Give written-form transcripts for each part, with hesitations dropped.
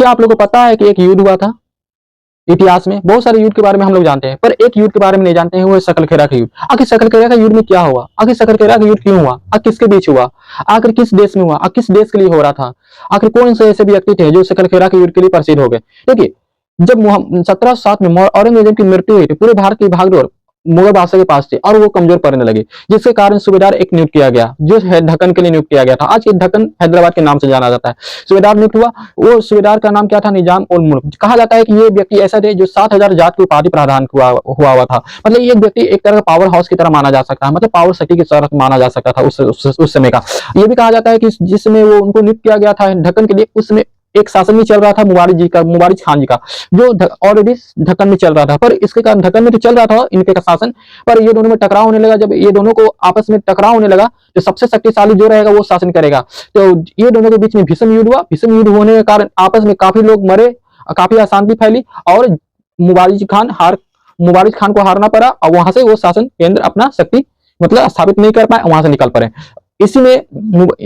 क्या आप लोगों को पता है कि एक युद्ध हुआ था इतिहास में? बहुत सारे युद्ध के बारे में हम लोग जानते हैं, पर एक युद्ध के बारे में नहीं जानते हैं, वो है सकलखेरा का युद्ध। आखिर सकलखेरा का युद्ध में क्या हुआ? आखिर सकलखेरा का युद्ध क्यों हुआ? आखिर किसके बीच हुआ? आखिर किस देश में हुआ? आखिर किस देश के लिए हो रहा था? आखिर कौन से ऐसे व्यक्ति थे जो सकलखेरा के युद्ध के लिए प्रसिद्ध हो गए? देखिए, जब 1707 में औरंगजेब की मृत्यु हुई, तो पूरे भारत की भागदौड़ मुगल बादशाह के पास थी और वो कमजोर पड़ने लगे, जिसके कारण सूबेदार एक नियुक्त किया गया, जो है ढक्कन के लिए नियुक्त किया गया था। आज ये ढक्कन हैदराबाद के नाम से जाना जाता है। सूबेदार नियुक्त हुआ, वो सूबेदार का नाम क्या था? निजाम उल मुल्क। कहा जाता है कि ये व्यक्ति ऐसा थे जो 7000 जात की उपाधि प्रदान हुआ था। मतलब ये व्यक्ति एक तरह का पावर हाउस की तरह माना जा सकता है, मतलब पावर सिटी की तरह माना जा सकता था उस समय का। ये भी कहा जाता है कि जिस समय वो उनको नियुक्त किया गया था ढक्कन के लिए, उस समय एक शासन भी चल रहा था मुबारिज खान जी का, जो ऑलरेडी ढक्कन में चल रहा था। पर इसके कारण ढक्कन में तो चल रहा था इनके का शासन, पर ये दोनों में टकराव होने लगा। जब ये दोनों को आपस में टकराव होने लगा, तो सबसे शक्तिशाली जो रहेगा वो शासन करेगा। तो ये दोनों के बीच में भीषण युद्ध हुआ। भीषण युद्ध होने के कारण आपस में काफी लोग मरे, काफी अशांति फैली और मुबारिज खान को हारना पड़ा और वहां से वो शासन केंद्र अपना शक्ति मतलब स्थापित नहीं कर पाए, वहां से निकल पड़े। इसी में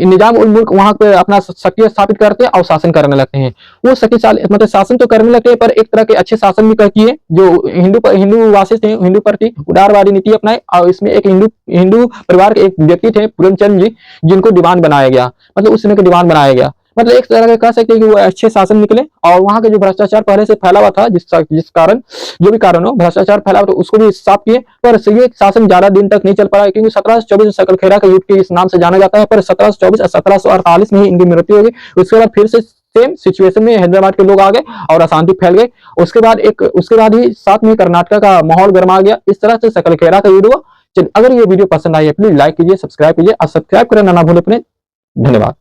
निजाम उल मुल्क वहां पे अपना शक्ति स्थापित करते हैं और शासन करने लगते हैं। वो शक्तिशाली मतलब शासन तो करने लगते हैं, पर एक तरह के अच्छे शासन भी किए जो हिंदू वासी थे, हिंदू प्रति उदारवादी नीति अपनाए। और इसमें एक हिंदू परिवार के एक व्यक्ति थे पूरनचंद जी, जिनको दीवान बनाया गया, मतलब उस समय के दीवान बनाया गया। मतलब एक तरह के कह सकते हैं कि वो अच्छे शासन निकले। और वहां के जो भ्रष्टाचार पहले से फैला हुआ था, जिस कारण जो भी कारण हो भ्रष्टाचार फैला हुआ, तो उसको भी साफ किए। पर ये शासन ज्यादा दिन तक नहीं चल पाया, क्योंकि 1724 सकलखेरा का युद्ध के इस नाम से जाना जाता है। पर 1724 और 1748 में ही इनकी मृत्यु हो गई। उसके बाद फिर से सेम सिचुएशन में हैदराबाद के लोग आ गए और अशांति फैल गई। उसके बाद ही साथ में कर्नाटक का माहौल गर्मा गया। इस तरह से सकलखेरा का युद्ध हुआ। अगर ये वीडियो पसंद आई है प्लीज लाइक कीजिए, सब्सक्राइब कीजिए और सब्सक्राइब करना ना भूलें। धन्यवाद।